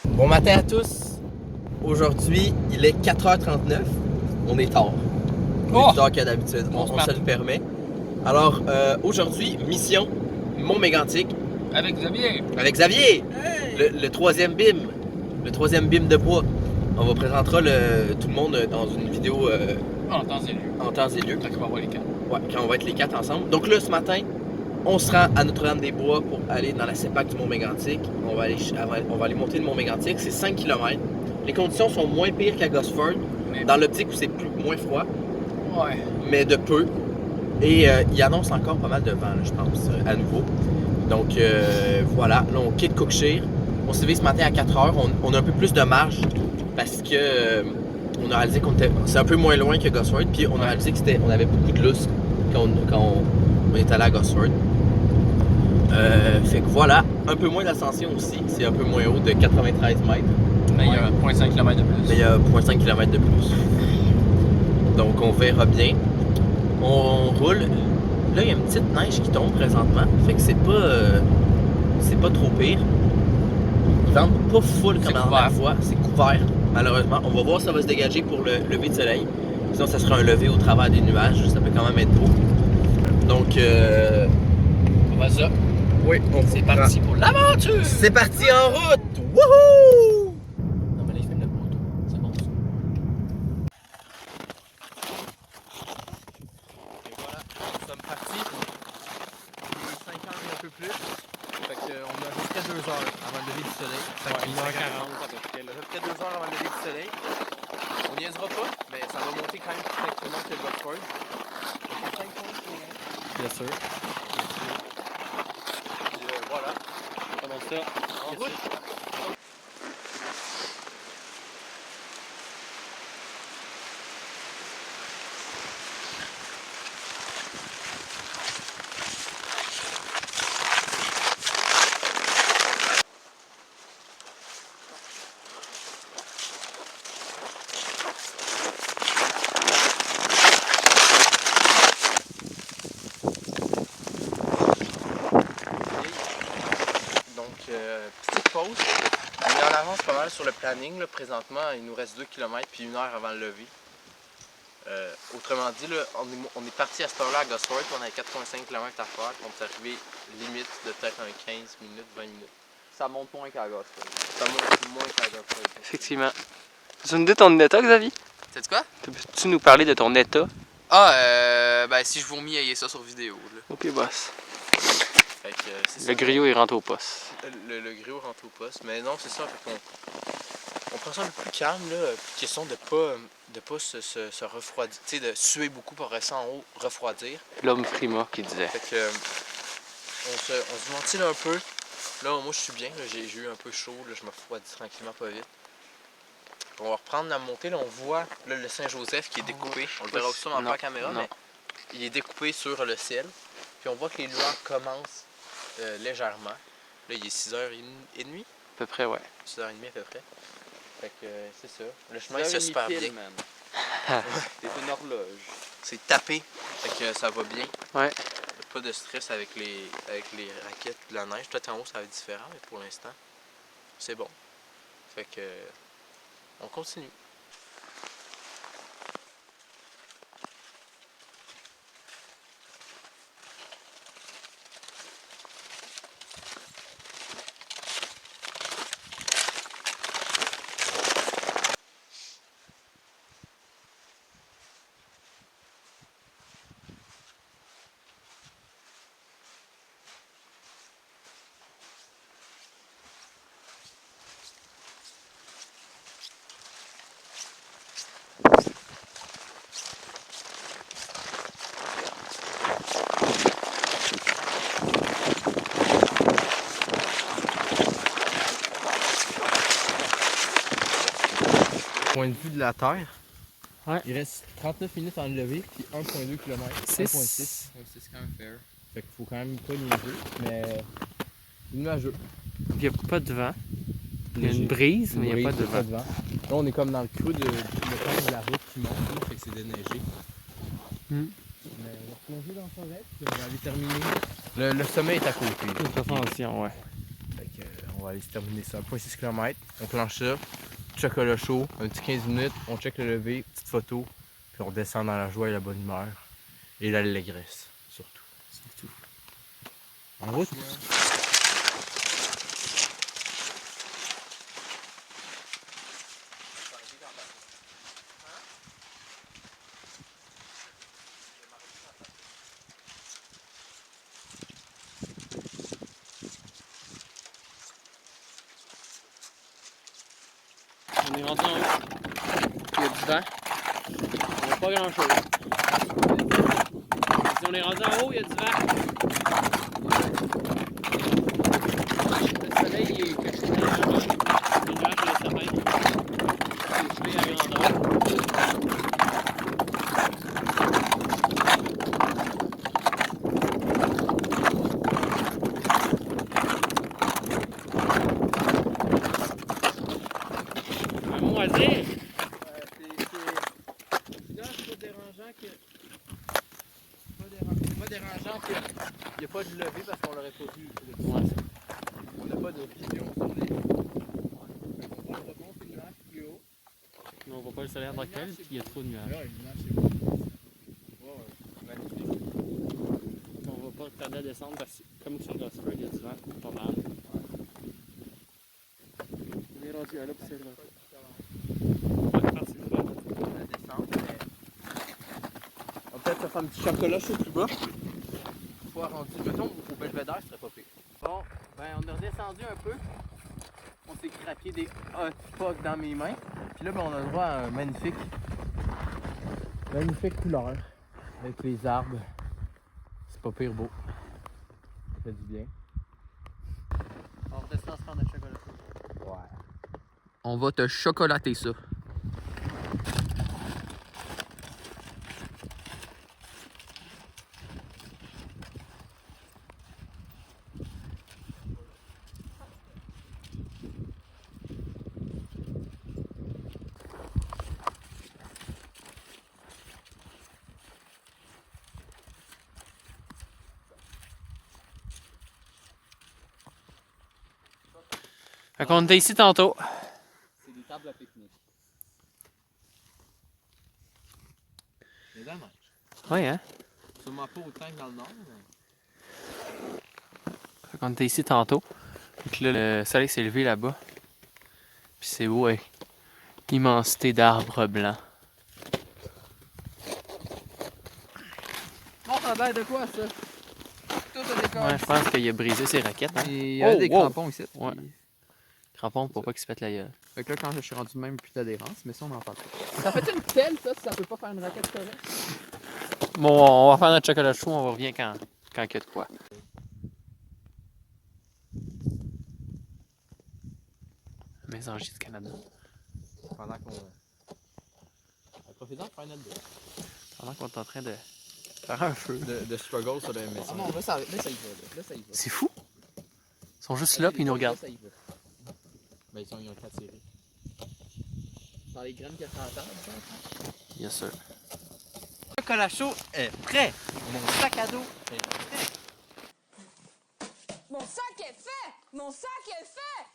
Bon matin à tous. Aujourd'hui, il est 4h39. On est tard. On est plus tard que d'habitude. On se le permet. Alors, aujourd'hui, mission Mont-Mégantic. Avec Xavier. Avec Xavier! Hey! Le troisième BIM. Le troisième BIM de bois. On vous présentera tout le monde dans une vidéo En temps et lieu. en temps et lieu. Quand on va voir les quatre. Ouais, quand on va être les quatre ensemble. Donc là, ce matin, on se rend à Notre-Dame-des-Bois pour aller dans la CEPAC du Mont-Mégantic. On va aller monter le Mont-Mégantic. C'est 5 km. Les conditions sont moins pires qu'à Gosford, dans l'optique où c'est moins froid, mais de peu. Et il annonce encore pas mal de vent, là, je pense, à nouveau. Donc voilà, là on quitte Cookshire. On s'est levé ce matin à 4h. On a un peu plus de marge parce que on a réalisé c'est un peu moins loin que Gosford. Puis on a réalisé qu'on avait beaucoup de lousse quand on est allé à Gosford. Fait que voilà, un peu moins d'ascension aussi. C'est un peu moins haut de 93 mètres. Mais il y a 0.5 km de plus. Mais il y a 0.5 km de plus. Donc on verra bien. On roule. Là, il y a une petite neige qui tombe présentement. Fait que c'est pas trop pire. Il vente pas full comme dans la fois. C'est couvert, malheureusement. On va voir si ça va se dégager pour le lever de soleil. Sinon, ça sera un lever au travers des nuages. Ça peut quand même être beau. Donc, On va ça. oui, C'est parti pour l'aventure! C'est parti en route! Wouhou! Non, mais là, il fait le beau tour. C'est bon, ça. Et voilà, nous sommes partis. Il est 5 heures et un peu plus. Fait qu'on a à peu près 2 heures avant le lever du soleil. Fait que 1h40 à peu près. à peu près 2 heures avant le lever du soleil. On niaisera pas, mais ça va monter quand même plus tranquillement que le Gosford. Bien sûr. Puis voilà. Comment ça? En route! Petite pause. On est en avance pas mal sur le planning. Là. Présentement, il nous reste 2 km puis 1 heure avant le lever. Autrement dit, là, on est parti à cette heure-là à Gosford, on avait 4,5 km à faire. On est arrivé limite de peut-être un 15 minutes, 20 minutes. Ça monte moins qu'à Gosford. Ça monte moins qu'à Gosford. Effectivement. Tu nous dis ton état, Xavier? Sais-tu quoi? Peux-tu nous parler de ton état? Ben si je vomis, ayez ça sur vidéo. Là. Ok, boss. Fait que, c'est Le ça. griot, il rentre au poste. Le griot rentre au poste. Mais non, c'est ça. Fait on prend ça un peu plus calme, là. Puis question de pas se refroidir. Tu sais, de suer beaucoup pour rester en haut, refroidir. L'homme Frima qui disait. Fait que, on se ventile un peu. Là, moi, je suis bien. J'ai eu un peu chaud. Là, je me refroidis tranquillement, pas vite. On va reprendre la montée. Là, on voit là, le Saint-Joseph qui est découpé. On le verra aussi dans la caméra, mais il est découpé sur le ciel. Puis on voit que les lueurs commencent légèrement. Là, il est 6h30. À peu près, ouais. 6h30 à peu près. Fait que c'est ça. Le chemin se super bien. Man. C'est une horloge. C'est tapé. Fait que ça va bien. Ouais. Pas de stress avec les raquettes de la neige. Peut-être en haut, ça va être différent, mais pour l'instant, c'est bon. Fait que on continue. Point de vue de la Terre, Ouais. il reste 39 minutes à enlever, puis 1,2 km. 1,6. Ouais, c'est quand même fair. Fait qu'il faut quand même pas niaiser, mais nuageux. Il n'y a pas de vent. Il y a une brise, mais il n'y a pas de vent. Là, on est comme dans le creux de la route qui monte, là, fait que c'est déneigé. Hmm. Mais on va plonger dans la forêt, puis on va aller terminer. Le sommet est à côté. Une ascension, ouais. Fait que, on va aller se terminer ça. 1,6 km, on planche ça, chocolat chaud, un petit 15 minutes, on check le lever, petite photo, puis on descend dans la joie et la bonne humeur. Et l'allégresse, surtout. C'est tout. En route. On est rendu en haut. Il y a du vent. On voit pas grand chose. Si on est rendu en haut, il y a du vent. Le soleil il est caché derrière les nuages et les sapins. Les gelées à grandeur. Un mot à dire? C'est pas dérangeant qu'il n'y ait pas de lever parce qu'on l'aurait pas vu. Ouais. On n'a pas de vision sur les. On remonte une nuage plus haut. Mais on voit pas le soleil en tant que tel, puis il y a trop de nuages. Là, une nuage, c'est beau. Magnifique. On va pas tarder à descendre parce que comme sur Gosford, il y a du vent, pas mal. On est rendu à là pour c'est là. La descente, mais. On va peut-être se faire un petit chocolat chaud plus bas. Pas rendu. Mettons, au belvédère, ce serait pas pire. Bon, ben on est redescendu un peu. On s'est craqué des hot spots dans mes mains. Puis là, ben, on a le droit à un magnifique couleur. Avec les arbres. C'est pas pire beau. Ça fait du bien. On redescend se prendre un chocolat. Ouais. On va te chocolater ça. Fait qu'on était ici tantôt. C'est des tables à pique-nique. Il y a de la neige. Ouais, hein? Sûrement pas autant que dans le nord, mais... Fait qu'on était ici tantôt. Donc là, le soleil s'est levé là-bas. Puis c'est beau, ouais. Immensité d'arbres blancs. Bon, ça a l'air de quoi, ça? Tout a des Ouais, je pense qu'il a brisé ses raquettes, hein? Il y a des crampons ici. Ouais. Crampons pour pas qu'il se pète la gueule. Fait que là, quand je suis rendu même plus d'adhérence, mais ça, on en parle pas. Ça fait une telle, ça, si ça peut pas faire une raquette correcte? Bon, on va faire notre chocolat chaud, on revient quand il y a de quoi. Mésanger du Canada. Pendant qu'on... Profitons de faire notre deux. Pendant qu'on est en train de faire un feu. De struggle sur le MSN. Ah non, là, ça y va. Là, ça y va. C'est fou! Ils sont juste là puis ils nous regardent. Là, ça y va. Ben, ils ont été attirés. Dans les graines qu'il y a sur la table, ça? Bien sûr. Le chocolat chaud est prêt. Mon sac à dos est prêt. Mon sac est fait! Mon sac est fait!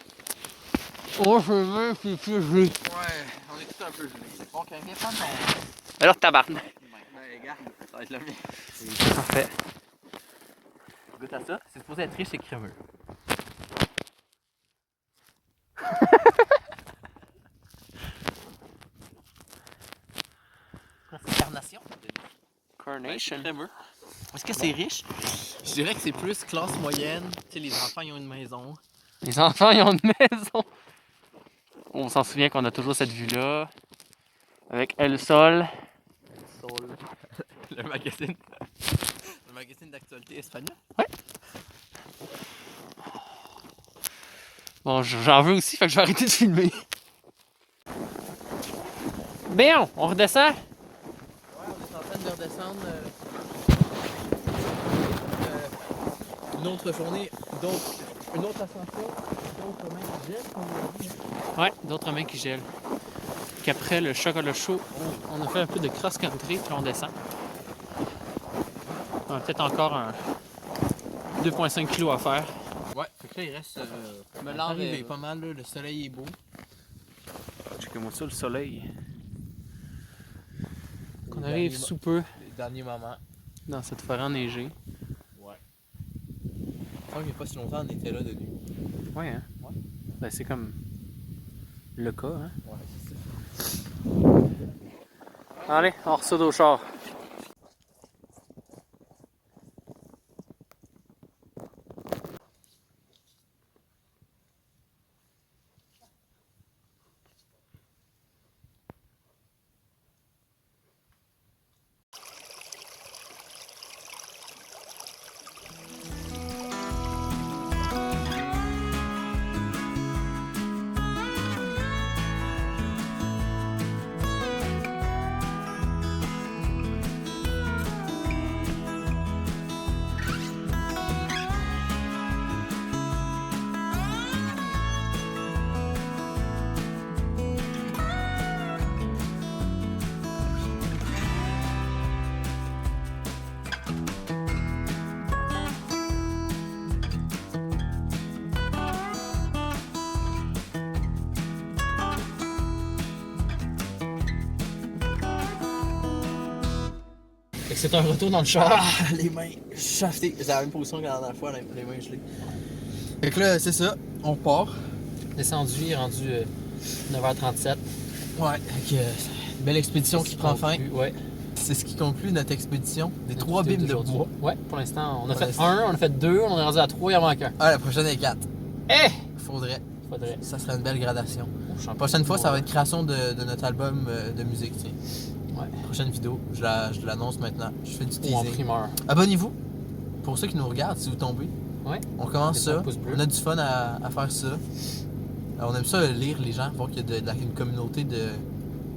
Oh, je veux, c'est plus gelé. Ouais, on est tout un peu gelés. Bon, quand viens prendre ton... Alors, tabarnak. Ben, regarde, ça va être le mien. C'est parfait. Goûte à ça. C'est supposé être riche et crémeux. C'est carnation. Carnation. Est-ce que c'est riche? Je dirais que c'est plus classe moyenne. Tu sais, les enfants, ils ont une maison. Les enfants, ils ont une maison. On s'en souvient qu'on a toujours cette vue-là. Avec El Sol. Sol. Le magazine. Le magazine d'actualité espagnol. Bon, j'en veux aussi, fait que je vais arrêter de filmer. Bien, on redescend. Ouais, on est en train de redescendre. Une autre journée, donc Une autre ascension, d'autres mains qui gèlent, comme on l'a dit. Ouais, d'autres mains qui gèlent. Qu'après le chocolat chaud, on a fait un peu de cross-country, puis on descend. On a peut-être encore un 2,5 kg à faire. Ouais, fait que là, il reste. Me on l'enlève. arrive pas mal, là, le soleil est beau. Checkez-moi ça, le soleil. Qu'on Les arrive derniers sous peu Les derniers moments. dans cette forêt enneigée. Ouais. Je crois qu'il n'y a pas si longtemps, on était là de nuit. Ouais, hein? Ouais. Ben, c'est comme le cas, hein? Ouais, c'est ça. Allez, on ressaute au char. Fait que c'est un retour dans le char. Ah, les mains chaftées. C'est la même position que la dernière fois, les mains gelées. Fait que là, c'est ça, on part. Descendu, il est rendu 9h37. Ouais, fait que belle expédition qui prend fin. Ouais. C'est ce qui conclut notre expédition des 3 bimes de bois. Ouais, pour l'instant, on a Pour fait l'instant. 1, on a fait 2, on est rendu à 3, il en manque un. Ah, la prochaine est 4. Eh! Faudrait. Faudrait. Ça serait une belle gradation. Oh, La prochaine fois, ça va être création de notre album de musique, tiens. Ouais. Prochaine vidéo, je l'annonce maintenant. Je fais du Ou en teasing. primeur. Abonnez-vous. Pour ceux qui nous regardent, si vous tombez. Ouais. On commence Des ça. bons pouces bleus. On a du fun à faire ça. On aime ça lire les gens, voir qu'il y a une communauté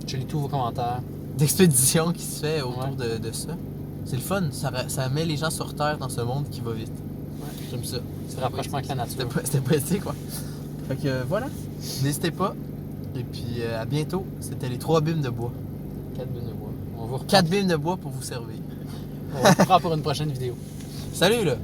Je lis tous vos commentaires. d'expéditions qui se fait autour Ouais. de ça. C'est le fun, ça met les gens sur terre dans ce monde qui va vite. Ouais. J'aime ça. C'est le rapprochement avec la nature. C'était poétique, quoi. Fait que voilà, n'hésitez pas. Et puis à bientôt. C'était les 3 bimes de bois. 4 bimes de bois. On vous reprend. 4 bimes de bois pour vous servir. On vous reprend pour une prochaine vidéo. Salut là!